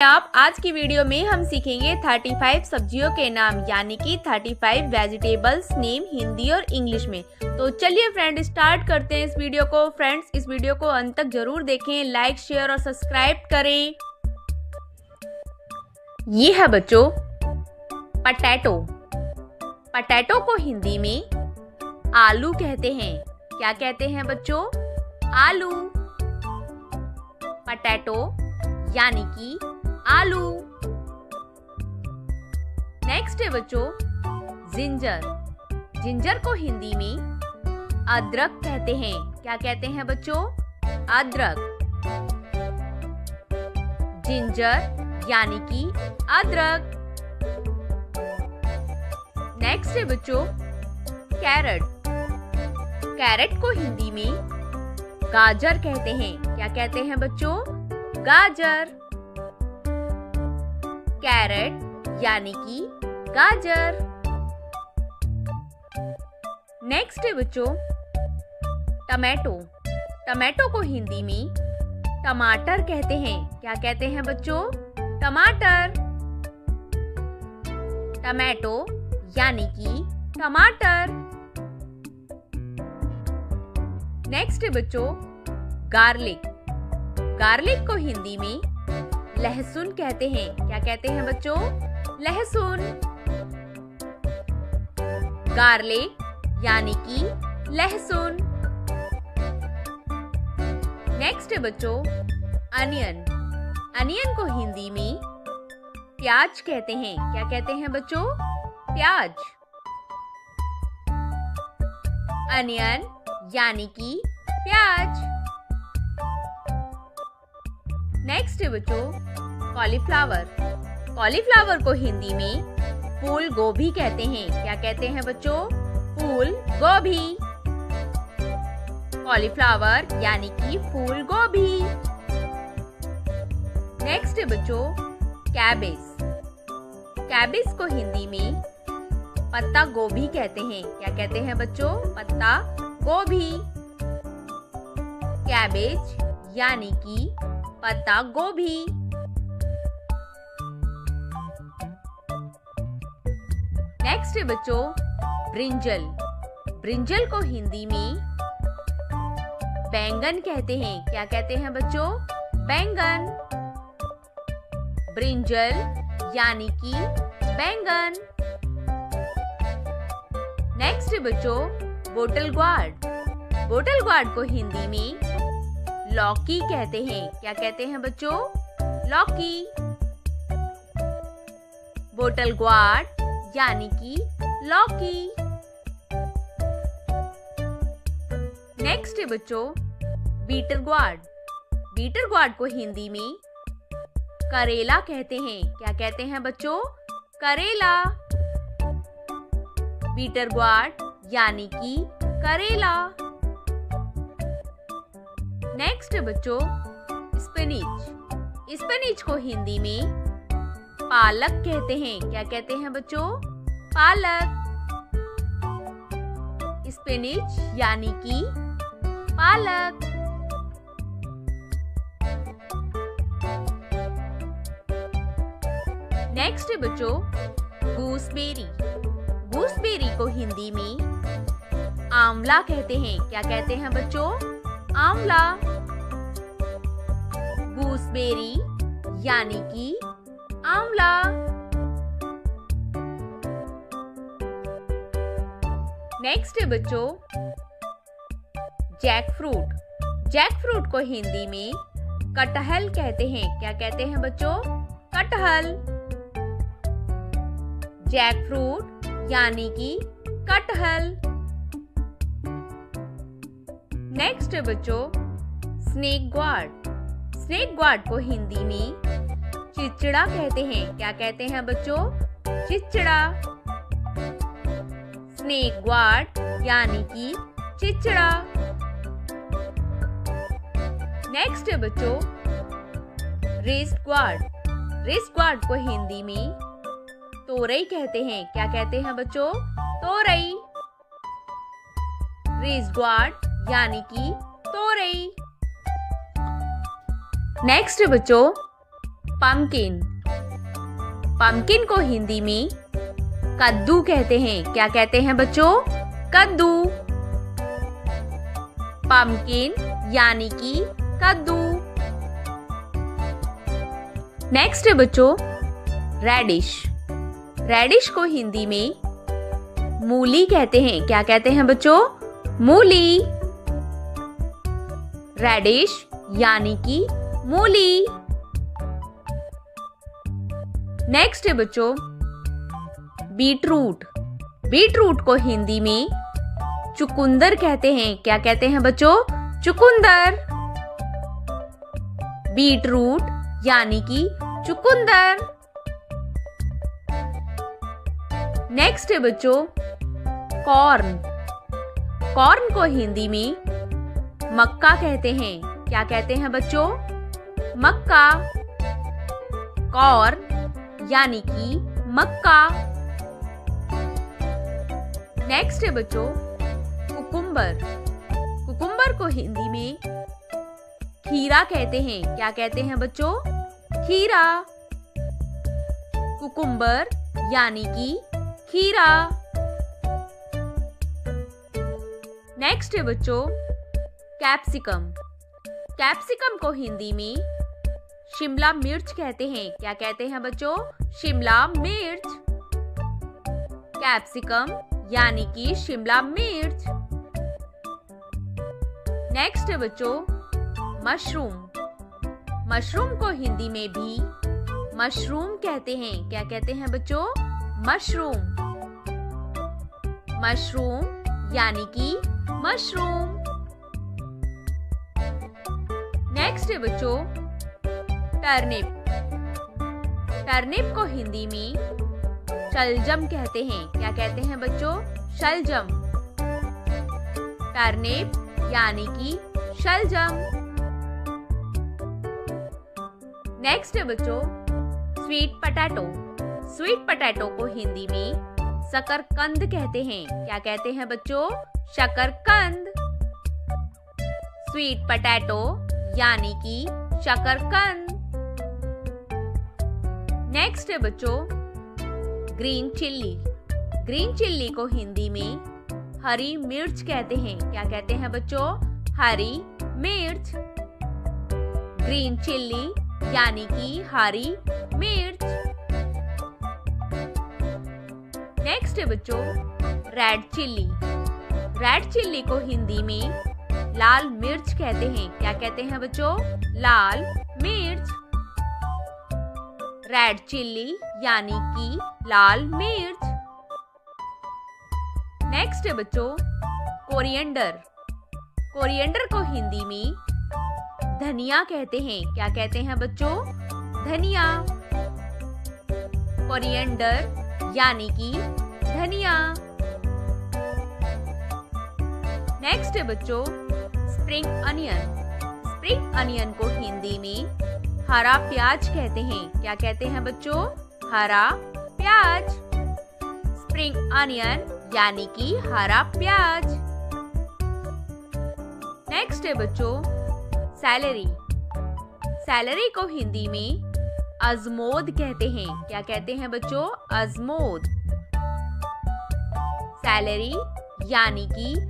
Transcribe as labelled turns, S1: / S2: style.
S1: आप, आज की वीडियो में हम सीखेंगे 35 सब्जियों के नाम यानी कि 35 वेजिटेबल्स नेम हिंदी और इंग्लिश में। तो चलिए फ्रेंड स्टार्ट करते हैं इस वीडियो को। फ्रेंड्स इस वीडियो को अंत तक जरूर देखें, लाइक शेयर और सब्सक्राइब करें। ये है बच्चों पटैटो। पटैटो को हिंदी में आलू कहते हैं। क्या कहते हैं बच्चों? आलू। पटैटो यानी कि आलू। नेक्स्ट है बच्चों जिंजर। जिंजर को हिंदी में अदरक कहते हैं। क्या कहते हैं बच्चों? अदरक। जिंजर यानी कि अदरक। नेक्स्ट है बच्चों कैरेट। कैरेट को हिंदी में गाजर कहते हैं। क्या कहते हैं बच्चों? गाजर। कैरेट यानी कि गाजर। नेक्स्ट है बच्चों टमाटो। टमाटो को हिंदी में टमाटर कहते हैं। क्या कहते हैं बच्चों? टमाटर। टमाटो यानी कि टमाटर। नेक्स्ट है बच्चों गार्लिक। गार्लिक को हिंदी में लहसुन कहते हैं। क्या कहते हैं बच्चों? लहसुन। गार्लिक यानी कि लहसुन। नेक्स्ट है बच्चों अनियन। अनियन को हिंदी में प्याज कहते हैं। क्या कहते हैं बच्चों? प्याज। अनियन यानी कि प्याज। नेक्स्ट है बच्चों कॉलीफ्लावर। कॉलीफ्लावर को हिंदी में फूल गोभी कहते हैं। क्या कहते हैं बच्चों? फूल गोभी। कॉलीफ्लावर यानी कि फूल गोभी। नेक्स्ट है बच्चों कैबेज। कैबेज को हिंदी में पत्ता गोभी कहते हैं। क्या कहते हैं बच्चों? पत्ता गोभी। कैबेज यानी कि पत्ता गोभी। नेक्स्ट है बच्चों ब्रिंजल। ब्रिंजल को हिंदी में बैंगन कहते हैं। क्या कहते हैं बच्चों? बैंगन। ब्रिंजल यानी कि बैंगन। नेक्स्ट है बच्चों बोटल ग्वार्ड। बोटल ग्वार्ड को हिंदी में लौकी कहते हैं। क्या कहते हैं बच्चों? लौकी। बोटल ग्वार्ड यानी कि लौकी। नेक्स्ट है बच्चों बीटर ग्वार्ड। बीटर ग्वार्ड को हिंदी में करेला कहते हैं। क्या कहते हैं बच्चों? करेला। बीटर ग्वार्ड यानी कि करेला। नेक्स्ट है बच्चों स्पिनिच। स्पिनिच को हिंदी में पालक कहते हैं। क्या कहते हैं बच्चों? पालक। स्पिनिच यानी कि पालक। नेक्स्ट है बच्चों गूसबेरी। गूसबेरी को हिंदी में आंवला कहते हैं। क्या कहते हैं बच्चों? आंवला। गूसबेरी यानी कि आंवला। नेक्स्ट है बच्चों जैक फ्रूट। जैक फ्रूट को हिंदी में कटहल कहते हैं। क्या कहते हैं बच्चों? कटहल। जैक फ्रूट यानी कि कटहल। नेक्स्ट है बच्चों स्नेक ग्वार्ड। स्नेक ग्वार्ड को हिंदी में चिचड़ा कहते हैं। क्या कहते हैं बच्चों? चिचड़ा। स्नेक ग्वार्ड यानी कि चिचड़ा। नेक्स्ट है बच्चों रेस्ट ग्वार्ड। रेस्ट ग्वार्ड को हिंदी में तोरई कहते हैं। क्या कहते हैं बच्चों? तोरई। रेस्ट ग्वार्ड यानी कि तोरई। नेक्स्ट बच्चों पम्पकिन। पम्पकिन को हिंदी में कद्दू कहते हैं। क्या कहते हैं बच्चों? कद्दू। पम्पकिन यानी कि कद्दू। नेक्स्ट है बच्चों रेडिश। रेडिश को हिंदी में मूली कहते हैं। क्या कहते हैं बच्चों? मूली। रेडिश यानी कि मूली। नेक्स्ट है बच्चों बीटरूट। बीटरूट को हिंदी में चुकंदर कहते हैं। क्या कहते हैं बच्चों? चुकंदर। बीटरूट यानी कि चुकंदर। नेक्स्ट है बच्चों कॉर्न। कॉर्न को हिंदी में मक्का कहते हैं। क्या कहते हैं बच्चों? मक्का। कॉर्न यानी कि मक्का। नेक्स्ट है बच्चों कुकुम्बर। कुकुम्बर को हिंदी में खीरा कहते हैं। क्या कहते हैं बच्चों? खीरा। कुकुम्बर यानी कि खीरा। नेक्स्ट है बच्चों कैप्सिकम। कैप्सिकम को हिंदी में शिमला मिर्च कहते हैं। क्या कहते हैं बच्चों? शिमला मिर्च। कैप्सिकम यानी कि शिमला मिर्च। नेक्स्ट है बच्चों मशरूम। मशरूम को हिंदी में भी मशरूम कहते हैं। क्या कहते हैं बच्चों? मशरूम। मशरूम यानी कि मशरूम। नेक्स्ट है बच्चों टर्निप। टर्निप को हिंदी में शलजम कहते हैं। क्या कहते हैं बच्चों? शलजम। टर्निप यानी कि शलजम। नेक्स्ट है बच्चों स्वीट पोटैटो। स्वीट पोटैटो को हिंदी में शकरकंद कहते हैं। क्या कहते हैं बच्चों? शकरकंद। स्वीट पोटैटो यानी कि शकरकंद। नेक्स्ट है बच्चों ग्रीन चिल्ली। ग्रीन चिल्ली को हिंदी में हरी मिर्च कहते हैं। क्या कहते हैं बच्चों? हरी मिर्च। ग्रीन चिल्ली यानी कि हरी मिर्च। नेक्स्ट है बच्चों रेड चिल्ली। रेड चिल्ली को हिंदी में लाल मिर्च कहते हैं। क्या कहते हैं बच्चों? लाल मिर्च। रेड चिल्ली यानी कि लाल मिर्च। नेक्स्ट है बच्चों कोरिएंडर। कोरिएंडर को हिंदी में धनिया कहते हैं। क्या कहते हैं बच्चों? धनिया। कोरिएंडर यानी कि धनिया। नेक्स्ट है बच्चों स्प्रिंग अनियन। स्प्रिंग अनियन को हिंदी में हरा प्याज कहते हैं। क्या कहते हैं बच्चों? हरा प्याज। स्प्रिंग अनियन यानी कि हरा प्याज। नेक्स्ट है बच्चों सैलरी। सैलरी को हिंदी में अजमोद कहते हैं। क्या कहते हैं बच्चों? अजमोद। सैलरी यानी कि